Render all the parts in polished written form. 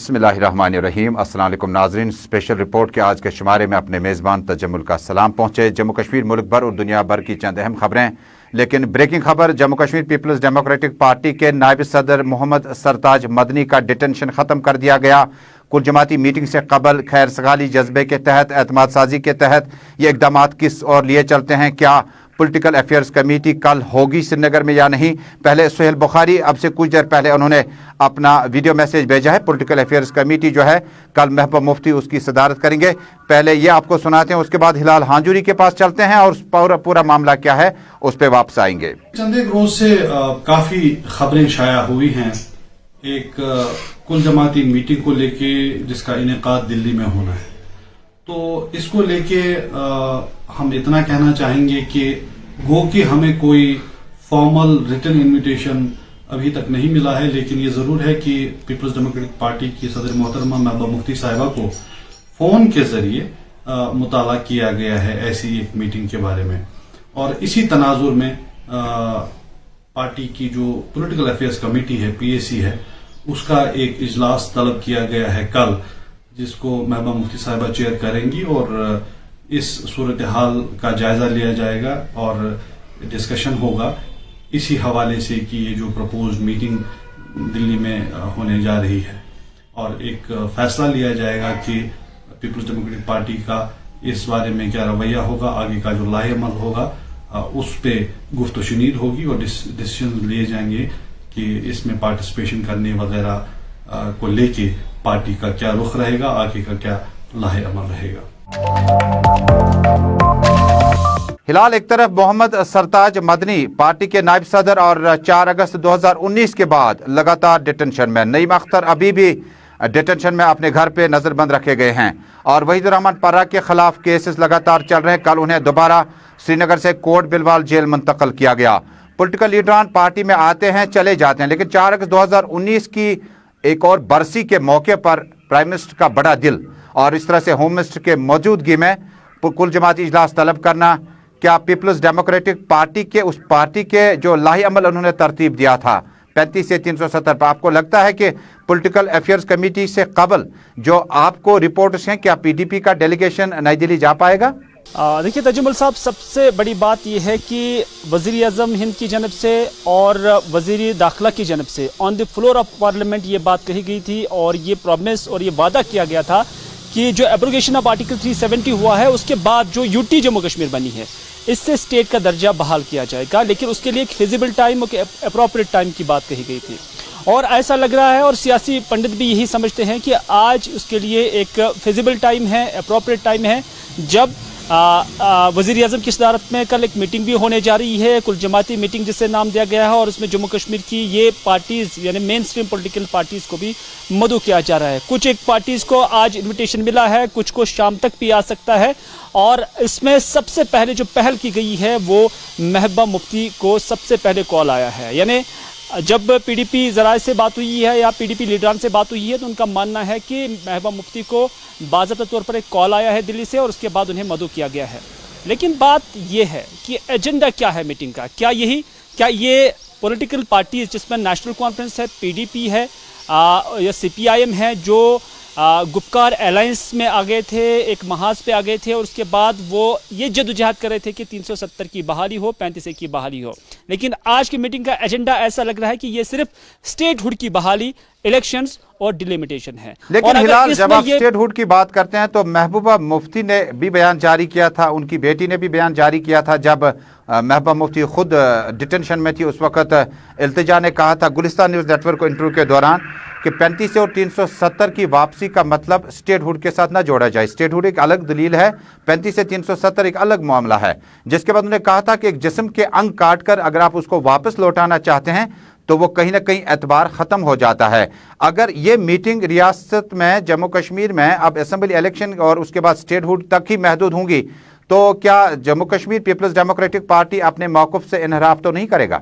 बिस्मिल्लाहिर्रहमानिर्रहीम। अस्सलाम वालेकुम नाज़रीन, स्पेशल रिपोर्ट के आज के शुमारे में अपने मेज़बान तजम्मुल का सलाम पहुँचे। जम्मू कश्मीर, मुल्क भर और दुनिया भर की चंद अहम खबरें। लेकिन ब्रेकिंग खबर, Jammu Kashmir people's democratic party के नायब सदर मोहम्मद सरताज मदनी का डिटेंशन ख़त्म कर दिया गया। कुल जमाती मीटिंग से कबल खैर सगाली जज्बे के तहत, एतमाद साजी के तहत ये इकदाम किस और लिए चलते हैं? क्या पॉलिटिकल अफेयर्स कमेटी कल होगी श्रीनगर में या नहीं? पहले सुहेल बुखारी, अब से कुछ देर पहले उन्होंने अपना वीडियो मैसेज भेजा है। पॉलिटिकल अफेयर्स कमेटी जो है कल महबूबा मुफ्ती उसकी सदारत करेंगे। पहले ये आपको सुनाते हैं, उसके बाद हिलाल हांजूरी के पास चलते हैं और पूरा मामला क्या है उस पर वापस आएंगे। चंद एक रोज से काफी खबरें शाया हुई हैं एक कुल जमाती मीटिंग को लेके जिसका इनेकाद दिल्ली में होना है। तो इसको लेके हम इतना कहना चाहेंगे कि गो कि हमें कोई फॉर्मल रिटन इनविटेशन अभी तक नहीं मिला है, लेकिन ये जरूर है कि पीपल्स डेमोक्रेटिक पार्टी की सदर मोहतरमा महबूबा मुफ्ती साहिबा को फोन के जरिए मुताला किया गया है ऐसी एक मीटिंग के बारे में। और इसी तनाजुर में पार्टी की जो पॉलिटिकल अफेयर्स कमेटी है, पीएसी है, उसका एक इजलास तलब किया गया है कल, जिसको महबूबा मुफ्ती साहिबा चेयर करेंगी और इस सूरत हाल का जायजा लिया जाएगा और डिस्कशन होगा इसी हवाले से कि ये जो प्रपोज्ड मीटिंग दिल्ली में होने जा रही है, और एक फैसला लिया जाएगा कि पीपल्स डेमोक्रेटिक पार्टी का इस बारे में क्या रवैया होगा, आगे का जो लाहे अमल होगा उस पे गुफ्त शुनीद होगी और डिसीजन लिए जाएंगे कि इसमें पार्टिसिपेशन करने वगैरह को लेके पार्टी का क्या रुख रहेगा, आगे का क्या लाहे अमल रहेगा। हिलाल, एक तरफ मोहम्मद सरताज मदनी पार्टी के नायब सदर और 4 अगस्त 2019 के बाद लगातार डिटेंशन में, नईम अख्तर अभी भी डिटेंशन में अपने घर पे नजरबंद रखे गए हैं और वहीदुर रहमान पर्रा के खिलाफ केसेस लगातार चल रहे हैं। कल उन्हें दोबारा श्रीनगर से कोट बिलवाल जेल मुंतकिल किया गया। पॉलिटिकल लीडरान पार्टी में आते हैं चले जाते हैं, लेकिन 4 अगस्त 2019 की एक और बरसी के मौके पर प्राइम मिनिस्टर का बड़ा दिल और इस तरह से होम मिनिस्टर के मौजूदगी में कुल जमाती इजलास तलब करना, क्या पीपल्स डेमोक्रेटिक पार्टी के उस पार्टी के जो लाही अमल उन्होंने तरतीब दिया था 35 से 370 पर, आपको लगता है कि पॉलिटिकल अफेयर्स कमेटी से कबल जो आपको रिपोर्ट्स हैं, क्या पीडीपी का डेलीगेशन नई दिल्ली जा पाएगा? देखिए तजुम्मल साहब, सबसे बड़ी बात यह है कि वज़ीर आज़म हिंद की जानब से और वज़ीर दाखिला की जानब से on the floor of parliament ये बात कही गई थी और ये प्रॉमिस और ये वादा किया गया था कि जो एब्रोगेशन ऑफ आर्टिकल 370 हुआ है उसके बाद जो यूटी जम्मू कश्मीर बनी है इससे स्टेट का दर्जा बहाल किया जाएगा, लेकिन उसके लिए एक फिजिबल टाइम और अप्रोप्रिएट टाइम की बात कही गई थी। और ऐसा लग रहा है और सियासी पंडित भी यही समझते हैं कि आज उसके लिए एक फिजिबल टाइम है, अप्रोप्रिएट टाइम है, जब वज़ीर आज़म की सदारत में कल एक मीटिंग भी होने जा रही है, कुल जमाती मीटिंग जिसे नाम दिया गया है, और उसमें जम्मू कश्मीर की ये पार्टीज़ यानी मेन स्ट्रीम पॉलिटिकल पार्टीज़ को भी मदऊ किया जा रहा है। कुछ एक पार्टीज़ को आज इन्विटेशन मिला है, कुछ को शाम तक भी आ सकता है, और इसमें सबसे पहले जो पहल की गई है वो महबूबा मुफ्ती को सबसे पहले कॉल आया है। यानी जब पीडीपी ज़राए से बात हुई है या पीडीपी लीडरान से बात हुई है तो उनका मानना है कि महबूबा मुफ्ती को बाज़ाब्ता तौर पर एक कॉल आया है दिल्ली से और उसके बाद उन्हें मदऊ किया गया है। लेकिन बात यह है कि एजेंडा क्या है मीटिंग का? क्या ये पॉलिटिकल पार्टीज जिसमें नेशनल कॉन्फ्रेंस है, पीडीपी है या सीपीआईएम है, जो गुपकार अलायंस में आ गए थे, एक महाज पे आ गए थे और उसके बाद वो ये जद्दोजहद कर रहे थे कि 370 की बहाली हो, 35 की बहाली हो। लेकिन आज की मीटिंग का एजेंडा ऐसा लग रहा है कि ये सिर्फ स्टेटहुड की बहाली, इलेक्शंस और डिलिमिटेशन है। लेकिन हिलाल, जब आप स्टेटहुड की बात करते हैं तो महबूबा मुफ्ती ने भी बयान जारी किया था, उनकी बेटी ने भी बयान जारी किया था। जब महबूबा मुफ्ती खुद डिटेंशन में थी उस वक्त इल्तिजा ने कहा था गुलिस्तान न्यूज़ नेटवर्क को इंटरव्यू के दौरान कि 35 और 370 की वापसी का मतलब स्टेटहुड के साथ ना जोड़ा जाए। स्टेटहुड एक अलग दलील है, 35 से 370 एक अलग मामला है। जिसके बाद उन्होंने कहा था कि एक जिस्म के अंग काट कर अगर आप उसको वापस लौटाना चाहते हैं तो वो कहीं ना कहीं एतबार ख़त्म हो जाता है। अगर ये मीटिंग रियासत में जम्मू कश्मीर में अब असेंबली इलेक्शन और उसके बाद स्टेटहुड तक ही महदूद होंगी तो क्या Jammu Kashmir people's democratic party अपने मौक़िफ़ से इनहराफ तो नहीं करेगा?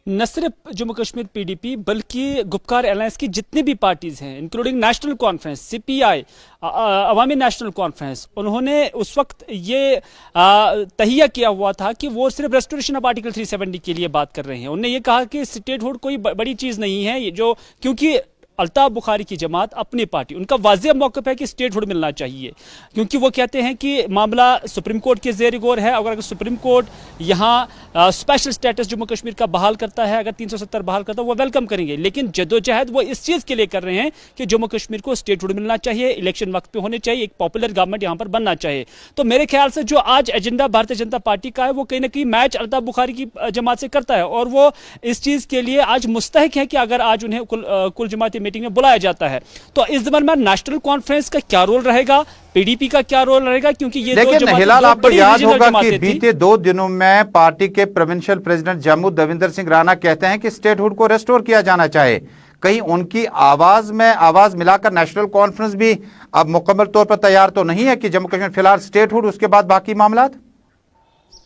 न सिर्फ जम्मू कश्मीर पीडीपी बल्कि गुपकार अलायंस की जितनी भी पार्टीज हैं इंक्लूडिंग नेशनल कॉन्फ्रेंस, सीपीआई, अवामी नेशनल कॉन्फ्रेंस, उन्होंने उस वक्त ये तहिया किया हुआ था कि वो सिर्फ रेस्टोरेशन ऑफ आर्टिकल 370 के लिए बात कर रहे हैं। उन्होंने ये कहा कि स्टेटहुड कोई बड़ी चीज़ नहीं है, ये जो क्योंकि अल्ताफ बुखारी की जमात अपनी पार्टी, उनका वाज़ेह मौक़िफ़ है कि स्टेटहुड मिलना चाहिए, क्योंकि वो कहते हैं कि मामला सुप्रीम कोर्ट के ज़ेर गौर है। अगर सुप्रीम कोर्ट यहाँ स्पेशल स्टेटस जम्मू कश्मीर का बहाल करता है, अगर 370 बहाल करता है, वो वेलकम करेंगे। लेकिन जदोजहद वो इस चीज़ के लिए कर रहे हैं कि जम्मू कश्मीर को स्टेटहुड मिलना चाहिए, इलेक्शन वक्त पे होने चाहिए, एक पॉपुलर गवर्नमेंट यहाँ पर बनना चाहिए। तो मेरे ख्याल से जो आज एजेंडा भारतीय जनता पार्टी का है, वो कहीं ना कहीं मैच अल्ताफ बुखारी की जमात से करता है, और वो इस चीज़ के लिए आज मुस्तहिक है कि अगर आज उन्हें कुल जमाती मीटिंग में बुलाया जाता है तो इस दरमियान नेशनल कॉन्फ्रेंस का क्या रोल रहेगा, पीडीपी का क्या रोल रहेगा, क्योंकि ये लेकिन हिलाल आपको याद होगा कि बीते 2 दिनों में पार्टी के प्रोविंशियल प्रेसिडेंट जम्मू दविंदर सिंह राणा कहते हैं कि स्टेटहुड को रेस्टोर किया जाना चाहिए। कहीं उनकी आवाज में आवाज मिलाकर नेशनल कॉन्फ्रेंस भी अब मुकम्मल तौर पर तैयार तो नहीं है कि जम्मू कश्मीर फिलहाल स्टेटहुड, उसके बाद बाकी मामला?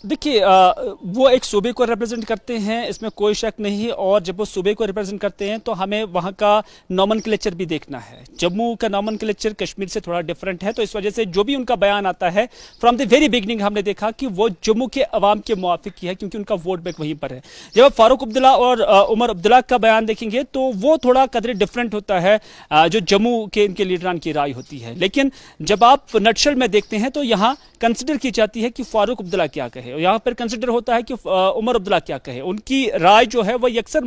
देखिए, वो एक सूबे को रिप्रेजेंट करते हैं, इसमें कोई शक नहीं, और जब वो सूबे को रिप्रेजेंट करते हैं तो हमें वहाँ का नॉमनक्लेचर भी देखना है। जम्मू का नॉमनक्लेचर कश्मीर से थोड़ा डिफरेंट है, तो इस वजह से जो भी उनका बयान आता है फ्रॉम द वेरी बिगनिंग हमने देखा कि वो जम्मू के अवाम के मुआफिक ही है, क्योंकि उनका वोट बैंक वहीं पर है। जब आप फारूक अब्दुल्ला और उमर अब्दुल्ला का बयान देखेंगे तो वो थोड़ा कदरे डिफरेंट होता है जो जम्मू के इनके लीडरान की राय होती है। लेकिन जब आप नटशल में देखते हैं तो यहाँ कंसिडर की जाती है कि फारूक अब्दुल्ला क्या कहे, यहाँ पर कंसिडर होता है कि उमर अब्दुल्ला क्या कहे, उनकी राय जो है वह यकसर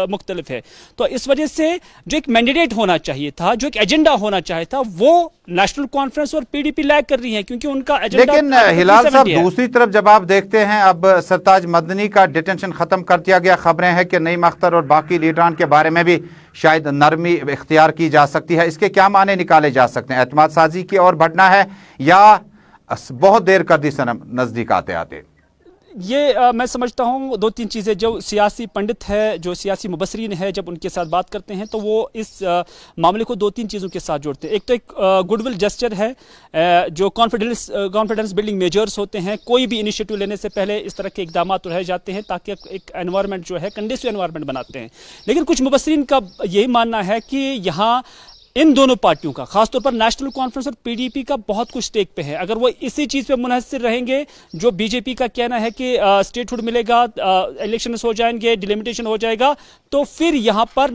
मुख्तलिफ है। तो इस वजह से जो एक मैंडेट होना चाहिए था, जो एक एजेंडा होना चाहिए था, वो नेशनल कॉन्फ्रेंस और पीडीपी लैग कर रही है, क्योंकि उनका एजेंडा। लेकिन हिलाल साहब, दूसरी तरफ जब आप देखते हैं अब सरताज मदनी का डिटेंशन खत्म कर दिया गया, खबरें हैं कि नईम अख्तर और बाकी लीडरान के बारे में भी शायद नरमी इख्तियार की जा सकती है। इसके क्या माने निकाले जा सकते हैं? एतमाद साजी की ओर बढ़ना है या बहुत देर कर दी सनम नजदीक आते आते? ये मैं समझता हूँ 2-3 चीज़ें। जो सियासी पंडित है, जो सियासी मुबसरीन है, जब उनके साथ बात करते हैं तो वो इस मामले को 2-3 चीज़ों के साथ जोड़ते हैं। एक तो एक गुडविल जेस्चर है, जो कॉन्फिडेंस बिल्डिंग मेजर्स होते हैं, कोई भी इनिशिएटिव लेने से पहले इस तरह के इकदाम रहे जाते हैं ताकि एक एनवायरनमेंट जो है कंडीसिव एनवायरनमेंट बनाते हैं। लेकिन कुछ मुबसरीन का यही मानना है कि यहाँ इन दोनों पार्टियों का, खासतौर पर नेशनल कॉन्फ्रेंस और पीडीपी का बहुत कुछ स्टेक पे है। अगर वो इसी चीज़ पे मुनहसर रहेंगे, जो बीजेपी का कहना है कि स्टेटहुड मिलेगा, इलेक्शन हो जाएंगे, डिलिमिटेशन हो जाएगा, तो फिर यहाँ पर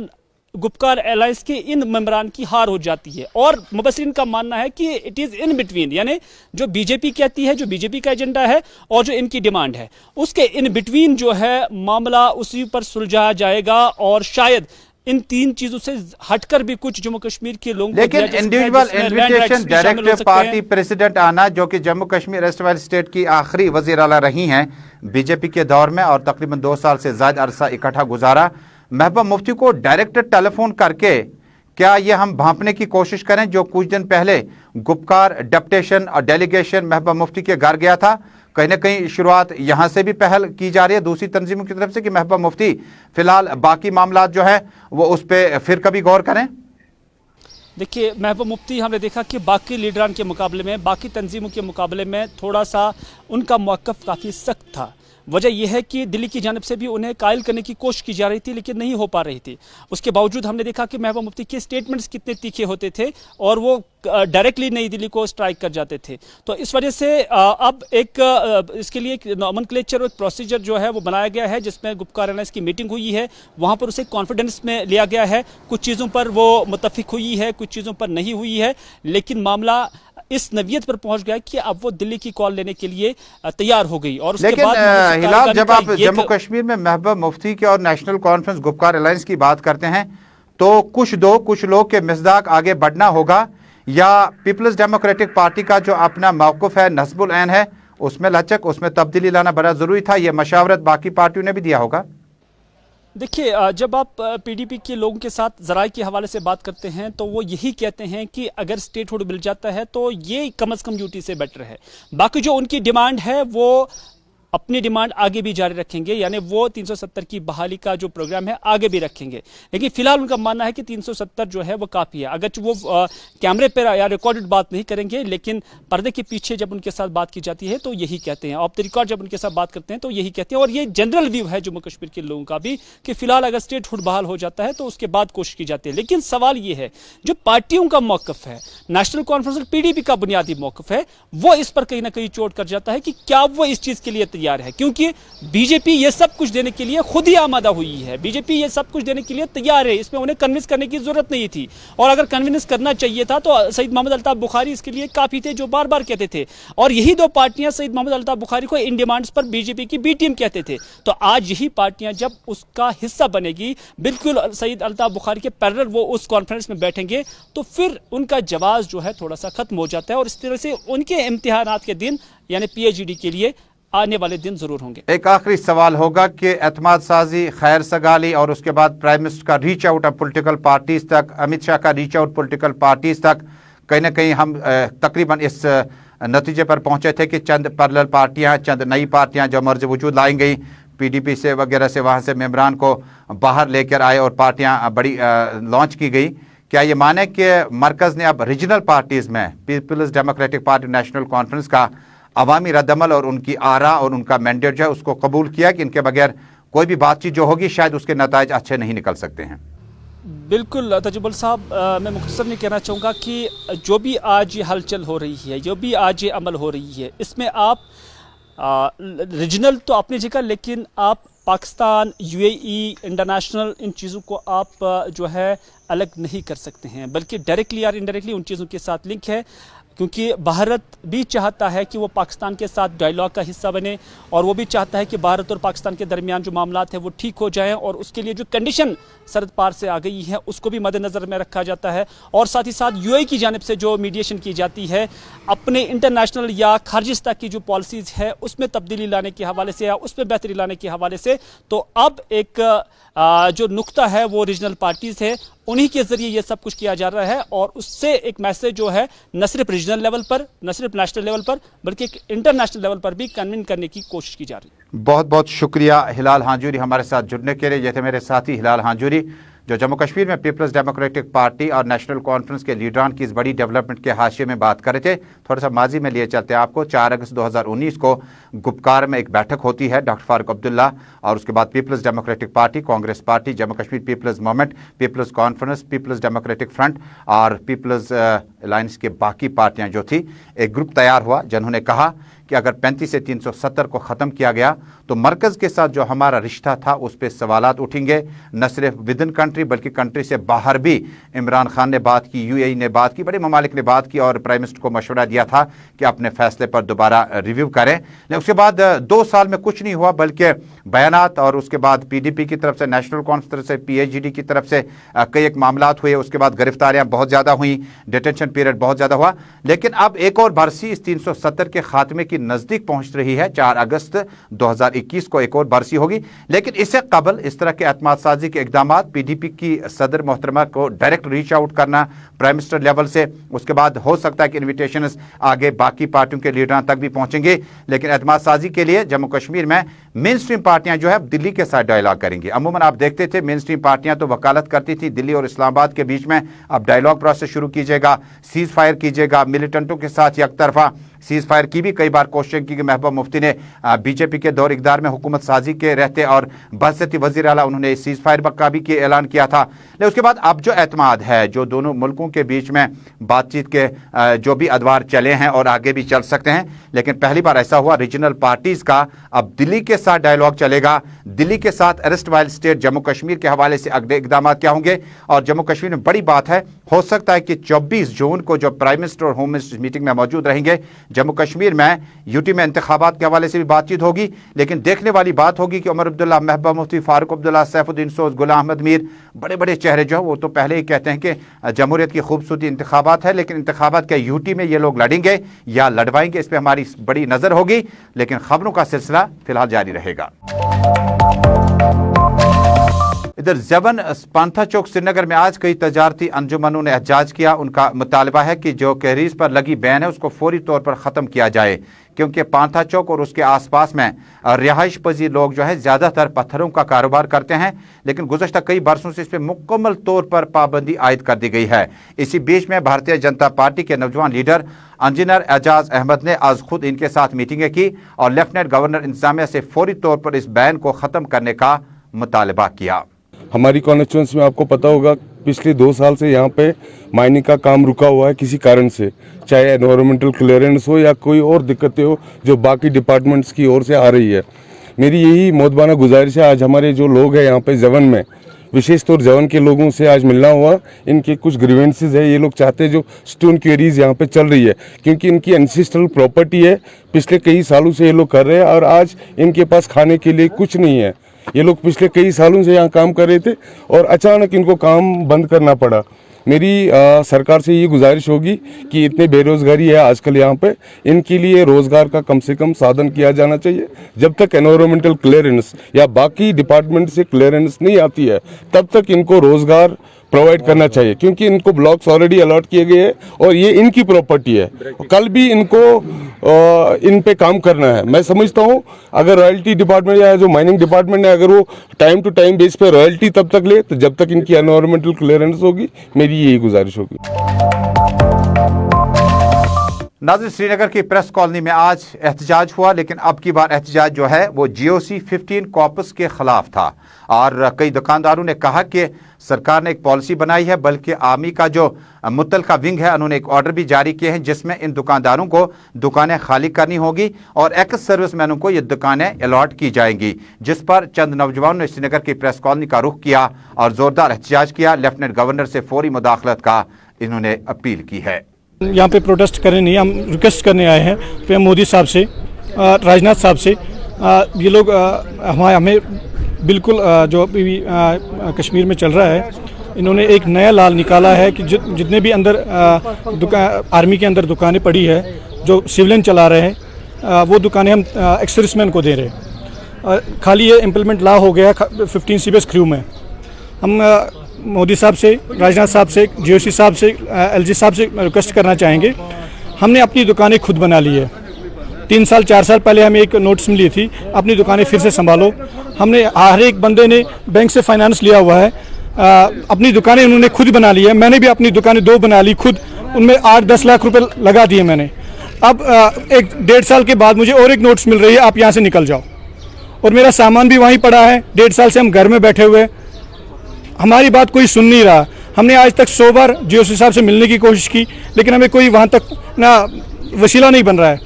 गुपकार अलायंस के इन मेंबरान की हार हो जाती है। और मुबसरीन का मानना है कि इट इज़ इन बिटवीन, यानी जो बीजेपी कहती है, जो बीजेपी का एजेंडा है और जो इनकी डिमांड है, उसके इन बिटवीन जो है मामला, उसी पर सुलझाया जाएगा। और शायद इन 3 चीजों से हटकर भी कुछ जम्मू कश्मीर के लोगों, लेकिन individual invitation direct party president आना, जो कि जम्मू कश्मीर एस्टवाइल स्टेट की आखिरी वजीर आला रही हैं बीजेपी के दौर में और तकरीबन 2 साल से ज्यादा अरसा इकट्ठा गुजारा, महबूबा मुफ्ती को डायरेक्ट टेलीफोन करके क्या ये हम भांपने की कोशिश करें जो कुछ दिन पहले गुपकार डेप्यूटेशन और डेलीगेशन महबूबा मुफ्ती के घर गया था? कहीं ना कहीं शुरुआत यहां से भी पहल की जा रही है दूसरी तंजीमों की तरफ से कि महबूबा मुफ्ती फिलहाल बाकी मामला जो है वो उस पर फिर कभी गौर करें। देखिए, महबूबा मुफ्ती हमने देखा कि बाकी लीडरान के मुकाबले में, बाकी तंजीमों के मुकाबले में थोड़ा सा उनका मौक़िफ़ काफ़ी सख्त था। वजह यह है कि दिल्ली की जानब से भी उन्हें कायल करने की कोशिश की जा रही थी, लेकिन नहीं हो पा रही थी। उसके बावजूद हमने देखा कि महबूबा मुफ्ती के स्टेटमेंट्स कितने तीखे होते थे और वो डायरेक्टली नई दिल्ली को स्ट्राइक कर जाते थे। तो इस वजह से अब इसके लिए एक नॉमनक्लेचर और एक प्रोसीजर जो है वो बनाया गया है, जिसमें गुपकार अलायंस की मीटिंग हुई है, वहाँ पर उसे कॉन्फिडेंस में लिया गया है। कुछ चीज़ों पर वो मुत्तफिक हुई है, कुछ चीज़ों पर नहीं हुई है, लेकिन मामला इस नवियत पर पहुंच गया कि अब वो दिल्ली की कॉल लेने के लिए तैयार हो गई। और उसके बाद हिलाल, जब आप जम्मू कश्मीर में महबूबा मुफ्ती के और नेशनल कॉन्फ्रेंस गुपकार अलायंस की बात करते हैं तो कुछ लोग के मिज़दाक आगे बढ़ना होगा, या पीपल्स डेमोक्रेटिक पार्टी का जो अपना मौक़िफ़ है, नस्बुल ऐन है, उसमें लचक, उसमें तब्दीली लाना बड़ा ज़रूरी था? यह मशावरत बाकी पार्टियों ने भी दिया होगा। देखिए, जब आप पीडीपी के लोगों के साथ ज़राए के हवाले से बात करते हैं तो वो यही कहते हैं कि अगर स्टेटहुड मिल जाता है तो ये कम से कम यूटी से बेटर है। बाकी जो उनकी डिमांड है वो अपनी डिमांड आगे भी जारी रखेंगे, यानी वो 370 की बहाली का जो प्रोग्राम है आगे भी रखेंगे। लेकिन फिलहाल उनका मानना है कि 370 जो है वो काफ़ी है। अगर वो कैमरे पर या रिकॉर्डेड बात नहीं करेंगे, लेकिन पर्दे के पीछे जब उनके साथ बात की जाती है तो यही कहते हैं, ऑफ द रिकॉर्ड जब उनके साथ बात करते हैं तो यही कहते हैं। और ये जनरल व्यू है जम्मू कश्मीर के लोगों का भी कि फिलहाल अगर स्टेटहुड बहाल हो जाता है तो उसके बाद कोशिश की जाती है। लेकिन सवाल ये है, जो पार्टियों का मौक़िफ़ है, नेशनल कॉन्फ्रेंस और पीडीपी का बुनियादी मौक़िफ़ है, वो इस पर कहीं ना कहीं चोट कर जाता है कि क्या वो इस चीज़ के लिए तैयार तैयार है, क्योंकि बीजेपी ये सब कुछ देने के लिए खुद ही आमादा हुई है। बीजेपी ये सब कुछ देने के लिए तैयार है, इसमें उन्हें कन्विंस करने की जरूरत नहीं थी। और अगर कन्विंस करना चाहिए था तो सईद मोहम्मद अल्ताफ बुखारी इसके लिए काफी थे, जो बार बार कहते थे। और यही दो पार्टियां सईद मोहम्मद अल्ताफ बुखारी को इन डिमांड्स पर बीजेपी की बी टीम कहते थे। तो आज यही पार्टियां जब उसका हिस्सा बनेगी, बिल्कुल सईद अल्ताफ बुखारी के पैरेलल वो उस कॉन्फ्रेंस में बैठेंगे, तो फिर उनका जवाब जो है थोड़ा सा खत्म हो जाता है। और इस तरह से उनके इम्तिहानात के दिन यानी PhD के लिए आने वाले दिन जरूर होंगे। एक आखिरी सवाल होगा कि एतमाद साजी, खैर सगाली और उसके बाद प्राइम मिनिस्टर का रीच आउट पॉलिटिकल पार्टीज तक, अमित शाह का रीच आउट पॉलिटिकल पार्टीज तक, कहीं ना कहीं हम तकरीबन इस नतीजे पर पहुंचे थे कि चंद पैरेलल पार्टियां, चंद नई पार्टियां जो मर्ज वजूद लाई गई, PDP से वगैरह से, वहां से मेम्बरान को बाहर लेकर आए और पार्टियां बड़ी लॉन्च की गई। क्या ये माने कि मरकज़ ने अब रीजनल पार्टीज़ में people's democratic party national conference का अवामी रद्दमल और उनकी आरा और उनका मैंडेट जो है उसको कबूल किया कि इनके बगैर कोई भी बातचीत जो होगी शायद उसके नताइज अच्छे नहीं निकल सकते हैं? बिल्कुल तजुबल साहब, मैं मुख्तसर नहीं कहना चाहूँगा कि जो भी आज ये हलचल हो रही है, जो भी आज ये अमल हो रही है, इसमें आप रीजनल तो अपनी जगह, लेकिन आप पाकिस्तान, UAE, इंटरनेशनल, इन चीज़ों को आप जो है अलग नहीं कर सकते हैं, बल्कि डायरेक्टली या इनडायरेक्टली उन चीज़ों के साथ लिंक है। क्योंकि भारत भी चाहता है कि वो पाकिस्तान के साथ डायलॉग का हिस्सा बने, और वो भी चाहता है कि भारत और पाकिस्तान के दरमियान जो मामलात हैं वो ठीक हो जाएं, और उसके लिए जो कंडीशन सरहद पार से आ गई है उसको भी मद्देनज़र में रखा जाता है। और साथ ही साथ UAE की जानिब से जो मीडिएशन की जाती है अपने इंटरनेशनल या खारजी सतह की जो पॉलिसीज़ है उसमें तब्दीली लाने के हवाले से या उसमें बेहतरी लाने के हवाले से, तो अब एक जो नुक्ता है वो रीजनल पार्टीज़ है, उन्हीं के जरिए ये सब कुछ किया जा रहा है। और उससे एक मैसेज जो है न सिर्फ रीजनल लेवल पर, न सिर्फ नेशनल लेवल पर, बल्कि एक इंटरनेशनल लेवल पर भी कन्विंस करने की कोशिश की जा रही है। बहुत बहुत शुक्रिया हिलाल हांजूरी हमारे साथ जुड़ने के लिए। ये थे मेरे साथी हिलाल हांजूरी, जो जम्मू कश्मीर में पीपल्स डेमोक्रेटिक पार्टी और नेशनल कॉन्फ्रेंस के लीडरान की इस बड़ी डेवलपमेंट के हाशिए में बात कर रहे थे। थोड़ा सा माजी में लिए चलते हैं आपको। 4 अगस्त 2019 को गुपकार में एक बैठक होती है, डॉक्टर फारूक अब्दुल्ला और उसके बाद people's democratic party, Congress party, Jammu Kashmir people's movement, people's conference, people's democratic front और पीपल्स अलायंस के बाकी पार्टियां जो थी, एक ग्रुप तैयार हुआ जिन्होंने कहा कि अगर 35 से 370 को ख़त्म किया गया तो मरकज़ के साथ जो हमारा रिश्ता था उस पर सवालात उठेंगे, न सिर्फ विद इन कंट्री बल्कि कंट्री से बाहर भी। इमरान खान ने बात की, UAE ने बात की, बड़े ममालिक ने बात की और प्राइम मिनिस्टर को मशवरा दिया था कि अपने फैसले पर दोबारा रिव्यू करें। लेकिन उसके बाद 2 साल में कुछ नहीं हुआ, बल्कि बयानात और उसके बाद PDP की तरफ से, नेशनल कॉन्फ्रेंस से, PHD की तरफ से कई एक मामलात हुए। उसके बाद गिरफ्तारियाँ बहुत ज़्यादा हुई, डिटेंशन पीरियड बहुत ज़्यादा हुआ। लेकिन अब एक और बरसी इस 370 के खात्मे की नज़दीक पहुँच रही है। 4 अगस्त 2021 को एक और बरसी होगी। लेकिन इससे कबल इस तरह के एतमाद साजी के इकदाम, PDP की सदर मोहतरमा को डायरेक्ट रीच आउट करना प्राइम मिनिस्टर लेवल से, उसके बाद हो सकता है कि इन्विटेशन आगे बाकी पार्टियों के लीडरों तक भी पहुंचेंगे। लेकिन एतमाद साजी के लिए जम्मू कश्मीर में मेन स्ट्रीम पार्टियां जो है दिल्ली के साथ डायलॉग करेंगी। अमूमन आप देखते थे मेन स्ट्रीम पार्टियां तो वकालत करती थी दिल्ली और इस्लामाबाद के बीच में, अब डायलॉग प्रोसेस शुरू कीजिएगा, सीज फायर कीजिएगा, मिलिटेंटों के साथ एक तरफा सीज फायर की भी कई बार कोशिश की कि महबूबा मुफ्ती ने बीजेपी के दौर इक़्तिदार में हुकूमत साजी के रहते और बहसती वज़ीर आला उन्होंने सीज फायर का भी ऐलान किया था। लेकिन उसके बाद अब जो एतमाद है, जो दोनों मुल्कों के बीच में बातचीत के जो भी अदवार चले हैं और आगे भी चल सकते हैं, लेकिन पहली बार ऐसा हुआ रीजनल पार्टीज़ का अब दिल्ली के साथ डायलॉग चलेगा। दिल्ली के साथ arrest while state Jammu Kashmir के हवाले से अगले इकदाम क्या होंगे। और जम्मू कश्मीर में बड़ी बात है, हो सकता है कि 24 जून को जो प्राइम मिनिस्टर और होम मिनिस्टर मीटिंग में मौजूद रहेंगे, जम्मू कश्मीर में UT में इंतखाबात के हवाले से भी बातचीत होगी। लेकिन देखने वाली बात होगी कि उमर अब्दुल्ला, महबूबा मुफ्ती, फारूक अब्दुल्ला, सैफुद्दीन सोज, गुलाम अहमद मीर, बड़े बड़े चेहरे जो है वो तो पहले ही कहते हैं कि जमहूरियत की खूबसूरती इंतखाबात है, लेकिन इंतखाबात के UT में ये लोग लड़ेंगे या लड़वाएंगे, इस पर हमारी बड़ी नज़र होगी। लेकिन खबरों का सिलसिला फिलहाल जारी रहेगा। इधर जबन पांथा चौक श्रीनगर में आज कई तजारती अंजुमनों ने एहतजाज किया। उनका मुतालबा है कि जो कैरीज पर लगी बैन है उसको फौरी तौर पर ख़त्म किया जाए, क्योंकि पांथा चौक और उसके आसपास में रिहाइश पजीर लोग जो है ज़्यादातर पत्थरों का कारोबार करते हैं, लेकिन गुज़श्ता कई बरसों से इस पर मुकम्मल तौर पर पाबंदी आयद कर दी गई है। इसी बीच में भारतीय जनता पार्टी के नौजवान लीडर इंजीनियर एजाज अहमद ने आज खुद इनके साथ मीटिंगें की और लेफ्टिनेंट गवर्नर इंतजामिया से फौरी तौर पर इस बैन को ख़त्म करने का मुतालबा किया। हमारी कॉन्स्टिट्यूंसी में आपको पता होगा पिछले 2 साल से यहाँ पे माइनिंग का काम रुका हुआ है किसी कारण से, चाहे एनवायरमेंटल क्लियरेंस हो या कोई और दिक्कतें हो जो बाकी डिपार्टमेंट्स की ओर से आ रही है। मेरी यही मोहतबाना गुजारिश है, आज हमारे जो लोग हैं यहाँ पे जवन में, विशेष तौर जवन के लोगों से आज मिलना हुआ, इनके कुछ ग्रीवेंसेस है, ये लोग चाहते हैं जो स्टोन क्वेरीज यहाँ पे चल रही है, क्योंकि इनकी एंसेस्ट्रल प्रॉपर्टी है, पिछले कई सालों से ये लोग कर रहे हैं और आज इनके पास खाने के लिए कुछ नहीं है। ये लोग पिछले कई सालों से यहाँ काम कर रहे थे और अचानक इनको काम बंद करना पड़ा। मेरी सरकार से ये गुजारिश होगी कि इतने बेरोजगारी है आजकल यहाँ पे, इनके लिए रोजगार का कम से कम साधन किया जाना चाहिए। जब तक एनवायरमेंटल क्लियरेंस या बाकी डिपार्टमेंट से क्लियरेंस नहीं आती है तब तक इनको रोजगार प्रोवाइड करना चाहिए, क्योंकि इनको ब्लॉक्स ऑलरेडी अलॉट किए गए हैं और ये इनकी प्रॉपर्टी है। कल भी इनको इन पे काम करना है। मैं समझता हूँ अगर रॉयल्टी डिपार्टमेंट या जो माइनिंग डिपार्टमेंट है अगर वो टाइम टू टाइम बेस पे रॉयल्टी तब तक ले, तो जब तक इनकी एनवायरमेंटल क्लियरेंस होगी, मेरी यही गुजारिश होगी। नाज़रीन, श्रीनगर की प्रेस कॉलोनी में आज एहतजाज हुआ, लेकिन अब की बार एहतजाज जो है वो GOC 15 कॉपस के खिलाफ था और कई दुकानदारों ने कहा कि सरकार ने एक पॉलिसी बनाई है, बल्कि आर्मी का जो मुतलका विंग है उन्होंने एक ऑर्डर भी जारी किए हैं जिसमें इन दुकानदारों को दुकानें खाली करनी होगी और एक्स सर्विसमैनों को ये दुकानें अलॉट की जाएंगी, जिस पर चंद नौजवानों ने श्रीनगर की प्रेस कॉलोनी का रुख किया और जोरदार एहतजाज किया। लेफ्टिनेंट गवर्नर से फौरी मुदाखलत का इन्होंने अपील की है। यहाँ पे प्रोटेस्ट करने नहीं, हम रिक्वेस्ट करने आए हैं पीएम मोदी साहब से, राजनाथ साहब से। ये लोग हमें बिल्कुल जो अभी कश्मीर में चल रहा है, इन्होंने एक नया लाल निकाला है कि जितने भी अंदर आर्मी के अंदर दुकानें पड़ी है जो सिविलियन चला रहे हैं, वो दुकानें हम एक्स सर्विसमैन को दे रहे हैं। खाली ये इम्प्लीमेंट लॉ हो गया 15 CBS क्रू में। हम मोदी साहब से, राजनाथ साहब से, GOC साहब से, LG साहब से रिक्वेस्ट करना चाहेंगे। हमने अपनी दुकानें खुद बना ली है। 3 साल 4 साल पहले हमें एक नोटिस मिली थी, अपनी दुकानें फिर से संभालो। हमने हर एक बंदे ने बैंक से फाइनेंस लिया हुआ है, अपनी दुकानें उन्होंने खुद बना ली है। मैंने भी अपनी दुकानें 2 बना ली खुद, उनमें 8-10 लाख रुपए लगा दिए मैंने। अब 1-1.5 साल के बाद मुझे और एक नोटिस मिल रही है, आप यहाँ से निकल जाओ, और मेरा सामान भी वहीं पड़ा है। 1.5 साल से हम घर में बैठे हुए, हमारी बात कोई सुन नहीं रहा। हमने आज तक 100 बार GOC साहब से मिलने की कोशिश की, लेकिन हमें कोई वहाँ तक ना वसीला नहीं बन रहा है।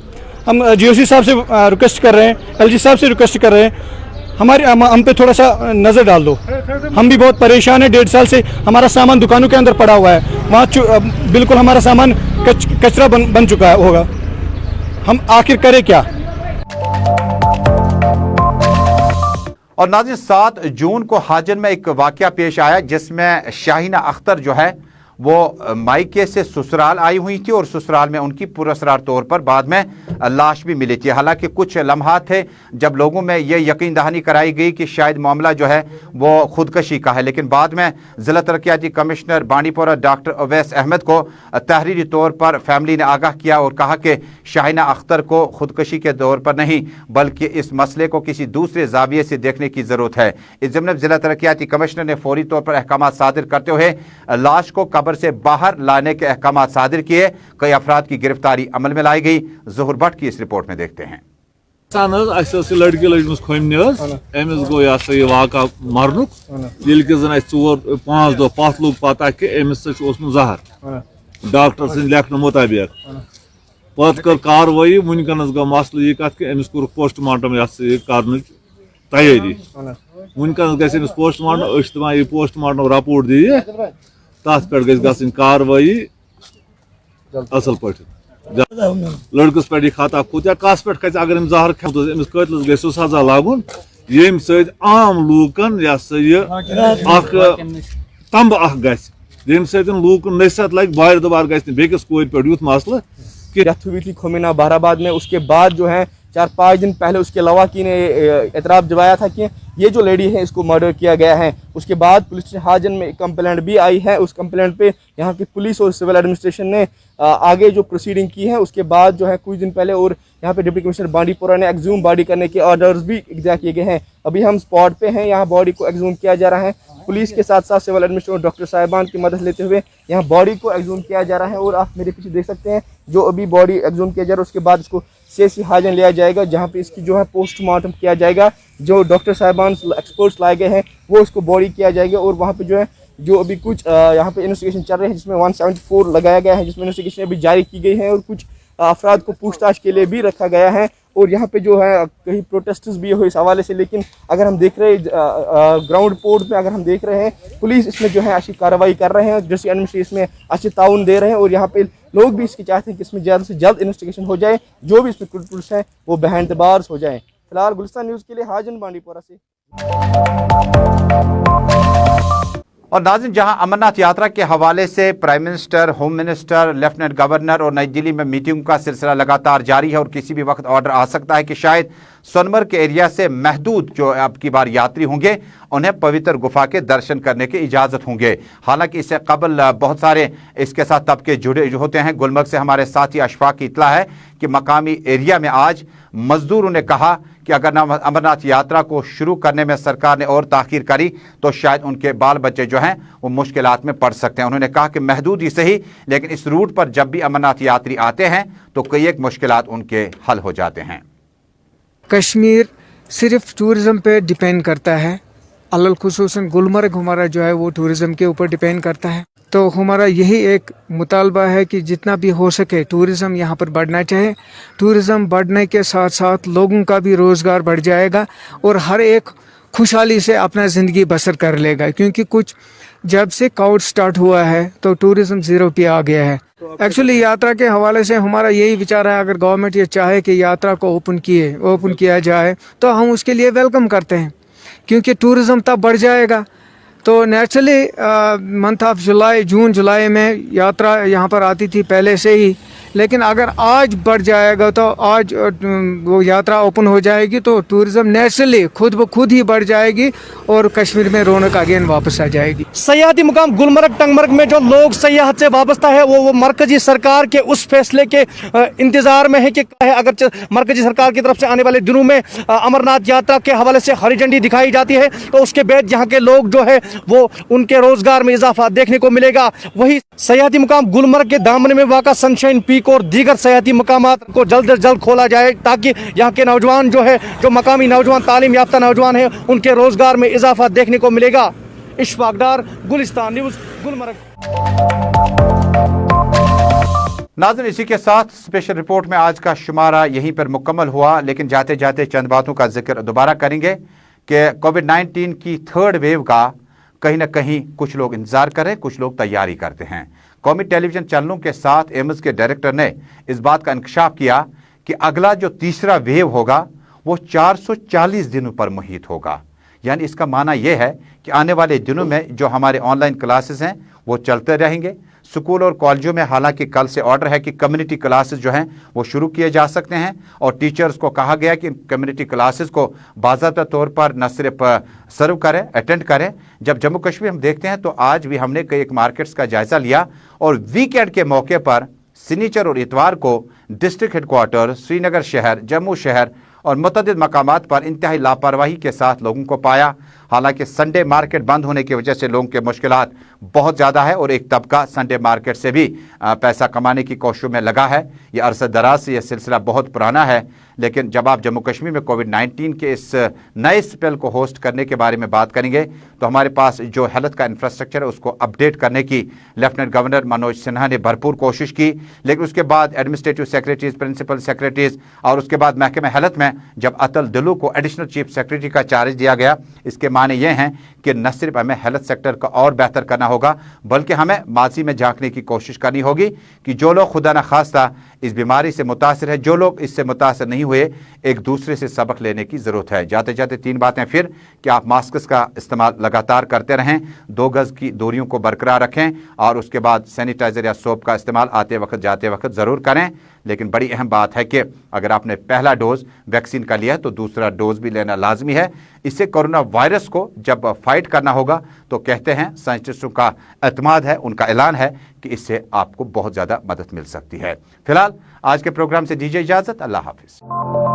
हम GOC साहब से रिक्वेस्ट कर रहे हैं, LG साहब से रिक्वेस्ट कर रहे हैं, हम पे थोड़ा सा नज़र डाल दो। हम भी बहुत परेशान हैं, 1.5 साल से हमारा सामान दुकानों के अंदर पड़ा हुआ है, वहाँ बिल्कुल हमारा सामान कचरा बन चुका होगा। हम आखिर करें क्या? और नाज़रीन, 7 जून को हाजन में एक वाकया पेश आया जिसमें शाहीना अख्तर जो है वो मायके से ससुराल आई हुई थी और ससुराल में उनकी पुरअसरार तौर पर बाद में लाश भी मिली थी। हालांकि कुछ लम्हात थे जब लोगों में ये यकीन दहानी कराई गई कि शायद मामला जो है वो खुदकशी का है, लेकिन बाद में ज़िला तरक्याती कमिश्नर बांडीपोरा डॉक्टर अवैस अहमद को तहरीरी तौर पर फैमिली ने आगाह किया और कहा कि शाहीना अख्तर को खुदकशी के तौर पर नहीं बल्कि इस मसले को किसी दूसरे जाविये से देखने की ज़रूरत है। इस ज़िम्न में ज़िला तरक्याती कमिश्नर ने फौरी तौर पर अहकाम सादिर करते हुए लाश को कब्र से बाहर लाने के अहकाम सादिर किए। कई अफराद की गिरफ्तारी अमल में लाई गई। ज़ुहुर भट्ट की इस रिपोर्ट में देखते हैं। लड़की लजमस खोमने अमिस गो यह वाक़ा मरनुक ये 4-5 दह पत लोग पता कि अमिस जहर डॉक्टर सद लेखन मुताबिक पत कर कार्रवाई। वनकनस गो मसल यह कत कि अमिस कोर पोस्टमार्टम कर तैयारी। वनकनस गस पोस्टमार्टम यह पोस्टमार्टम रिपोर्ट दी तथ पे गई कार्रवाई असल पे लड़कस पे खता खुद या कस पे खस अगर जहर अमिस कतलस गो सजा लागुन यम सद आम लूकन यह तंब गम सत लूकन नसीहत लगे बार दुबार गस बेकिस कोर पे यूथ मसल कि डेथ हुई थी खोमिना बहराबाद में। उसके बाद जो है 4-5 दिन पहले उसके लवाकी ने एतराफ़ जताया था कि ये जो लेडी है इसको मर्डर किया गया है। उसके बाद पुलिस हाजन में कंप्लेंट भी आई है। उस कंप्लेंट पे यहाँ की पुलिस और सिविल एडमिनिस्ट्रेशन ने आगे जो प्रोसीडिंग की है। उसके बाद जो है कुछ दिन पहले और यहाँ पे डिप्टी कमिश्नर बांडीपोरा ने एक्सूम बॉडी करने के ऑर्डर्स भी इग्जा किए गए हैं। अभी हम स्पॉट पे हैं, यहाँ बॉडी को एक्सूम किया जा रहा है। पुलिस के साथ साथ सिविल एडमिनिस्ट्रेटर डॉक्टर साहिबान की मदद लेते हुए यहाँ बॉडी को एक्सूम किया जा रहा है। और आप मेरे पीछे देख सकते हैं जो अभी बॉडी एक्सूम किया जा रहा है, उसके बाद इसको CHC हाजन लिया जाएगा जहाँ पे इसकी जो है पोस्टमार्टम किया जाएगा। जो डॉक्टर साहिबान एक्सपर्ट्स लाए गए हैं वो इसको बॉडी किया जाएगा और वहाँ पे जो है जो अभी कुछ यहाँ पे इन्वेस्टिगेशन चल रहे हैं, जिसमें 174 लगाया गया है, जिसमें इन्वेस्टिगेशन अभी जारी की गई है और कुछ अफराद को पूछताछ के लिए भी रखा गया है। और यहाँ पे जो है कई प्रोटेस्ट्स भी हो इस हवाले से, लेकिन अगर हम देख रहे हैं ग्राउंड रिपोर्ट में अगर हम देख रहे हैं, पुलिस इसमें जो है अच्छी कार्रवाई कर रहे हैं, डिस्ट्रिक्ट एडमिनिस्ट्रेशन इसमें अच्छे ताउन दे रहे हैं और यहाँ पे लोग भी इसकी चाहते हैं कि इसमें जल्द से जल्द इन्वेस्टिगेशन हो जाए, जो भी इसमें क्रिमिनल्स हैं वो बेहद बार्स हो जाए। फिलहाल गुलिस्तान न्यूज़ के लिए हाजिन बांडीपोरा से। और नाज़रीन, जहां अमरनाथ यात्रा के हवाले से prime minister, home minister, lieutenant governor और नई दिल्ली में मीटिंग का सिलसिला लगातार जारी है और किसी भी वक्त ऑर्डर आ सकता है कि शायद सोनमर्ग के एरिया से महदूद जो अब की बार यात्री होंगे उन्हें पवित्र गुफा के दर्शन करने की इजाज़त होंगे। हालांकि इससे कबल बहुत सारे इसके साथ तबके जुड़े होते हैं। गुलमर्ग से हमारे साथी अशफाक की इतला है कि मकामी एरिया में आज मजदूरों ने कहा कि अगर अमरनाथ यात्रा को शुरू करने में सरकार ने और ताखीर करी तो शायद उनके बाल बच्चे जो हैं वो मुश्किलात में पड़ सकते हैं। उन्होंने कहा कि महदूद ही सही, लेकिन इस रूट पर जब भी अमरनाथ यात्री आते हैं तो कई एक मुश्किलात उनके हल हो जाते हैं। कश्मीर सिर्फ टूरिज़म पे डिपेंड करता है, अलल खुसूसन गुलमर्ग हमारा जो है वो टूरिज़म के ऊपर डिपेंड करता है। तो हमारा यही एक मुतालबा है कि जितना भी हो सके टूरिज़म यहाँ पर बढ़ना चाहिए। टूरिज़म बढ़ने के साथ साथ लोगों का भी रोज़गार बढ़ जाएगा और हर एक खुशहाली से अपना ज़िंदगी बसर कर लेगा, क्योंकि कुछ जब से काउड स्टार्ट हुआ है तो टूरिज़म ज़ीरो पे आ गया है। एक्चुअली यात्रा के हवाले से हमारा यही विचार है, अगर गवर्नमेंट ये चाहे कि यात्रा को ओपन किया जाए तो हम उसके लिए वेलकम करते हैं, क्योंकि टूरिज़म तब बढ़ जाएगा। तो नेचुरली मंथ ऑफ जून जुलाई में यात्रा यहाँ पर आती थी पहले से ही, लेकिन अगर आज बढ़ जाएगा तो आज वो यात्रा ओपन हो जाएगी तो टूरिज़म नेचुरली खुद ब खुद ही बढ़ जाएगी और कश्मीर में रौनक अगेन वापस आ जाएगी। सयाहती मुकाम गुलमर्ग टंगमर्ग में जो लोग सयाहत से वाबस्ता है वो मरकजी सरकार के उस फैसले के इंतजार में है कि अगर मरकजी सरकार की तरफ से आने वाले दिनों में अमरनाथ यात्रा के हवाले से हरी झंडी दिखाई जाती है तो उसके बाद यहाँ के लोग जो है वो उनके रोजगार में इजाफा देखने को मिलेगा। वही सयाहती मुकाम गुलमर्ग के दामन में वाक़ा सनशाइन पीक और दीगर सयाहती मकामात को जल्द से जल्द खोला जाए ताकि यहाँ के नौजवान जो है, जो मकामी नौजवान, तालीम याफ्ता नौजवान है, उनके रोजगार में इजाफा देखने को मिलेगा। इशफाक डार, गुलिस्तान न्यूज़, गुलमर्ग। नाज़रीन, इसी के साथ स्पेशल रिपोर्ट में आज का शुमारा यहीं पर मुकम्मल हुआ, लेकिन जाते जाते चंद बातों का जिक्र दोबारा करेंगे कि कोविड-19 की थर्ड वेव का कहीं ना कहीं कुछ लोग इंतजार कर रहे हैं, कुछ लोग तैयारी करते हैं। कौमी टेलीविजन चैनलों के साथ एम्स के डायरेक्टर ने इस बात का इंकशाफ किया कि अगला जो तीसरा वेव होगा वो 440 दिनों पर मुहित होगा। यानी इसका माना यह है कि आने वाले दिनों में जो हमारे ऑनलाइन क्लासेस हैं वो चलते रहेंगे। स्कूल और कॉलेजों में हालांकि कल से ऑर्डर है कि कम्युनिटी क्लासेस जो हैं वो शुरू किए जा सकते हैं और टीचर्स को कहा गया कि कम्युनिटी क्लासेस को बाज़ाब्ता तौर पर न सिर्फ सर्व करें, अटेंड करें। जब जम्मू कश्मीर हम देखते हैं तो आज भी हमने कई एक मार्केट्स का जायज़ा लिया और वीकेंड के मौके पर शनिचर और इतवार को डिस्ट्रिक्ट हेडक्वार्टर, श्रीनगर शहर, जम्मू शहर और मुतअद्दिद मकामात पर इंतहाई लापरवाही के साथ लोगों को पाया। हालांकि संडे मार्केट बंद होने की वजह से लोगों के मुश्किलात बहुत ज़्यादा है और एक तबका संडे मार्केट से भी पैसा कमाने की कोशिशों में लगा है। ये अरसे दराज से यह सिलसिला बहुत पुराना है, लेकिन जब आप जम्मू कश्मीर में कोविड-19 के इस नए स्पेल को होस्ट करने के बारे में बात करेंगे तो हमारे पास जो हेल्थ का इंफ्रास्ट्रक्चर है उसको अपडेट करने की लेफ्टिनेंट गवर्नर मनोज सिन्हा ने भरपूर कोशिश की, लेकिन उसके बाद एडमिनिस्ट्रेटिव सेक्रेटरीज, प्रिंसिपल सेक्रेटरीज और उसके बाद महकमे हेल्थ में जब अतल दिलू को एडिशनल चीफ सेक्रेटरी का चार्ज दिया गया, इसके माने ये हैं कि न सिर्फ हमें हेल्थ सेक्टर का और बेहतर करना होगा बल्कि हमें माजी में झांकने की कोशिश करनी होगी कि जो लोग खुदा न खास्ता इस बीमारी से मुतासिर है, जो लोग इससे मुतासिर नहीं हुए, एक दूसरे से सबक लेने की ज़रूरत है। जाते जाते 3 बातें फिर कि आप मास्क का इस्तेमाल लगातार करते रहें, 2 गज़ की दूरियों को बरकरार रखें और उसके बाद सैनिटाइज़र या सोप का इस्तेमाल आते वक्त जाते वक्त ज़रूर करें। लेकिन बड़ी अहम बात है कि अगर आपने पहला डोज वैक्सीन का लिया है तो दूसरा डोज भी लेना लाजमी है। इससे कोरोना वायरस को जब फाइट करना होगा तो कहते हैं साइंटिस्टों का एतमाद है, उनका ऐलान है कि इससे आपको बहुत ज़्यादा मदद मिल सकती है। फिलहाल आज के प्रोग्राम से दीजिए इजाज़त। अल्लाह हाफिज़।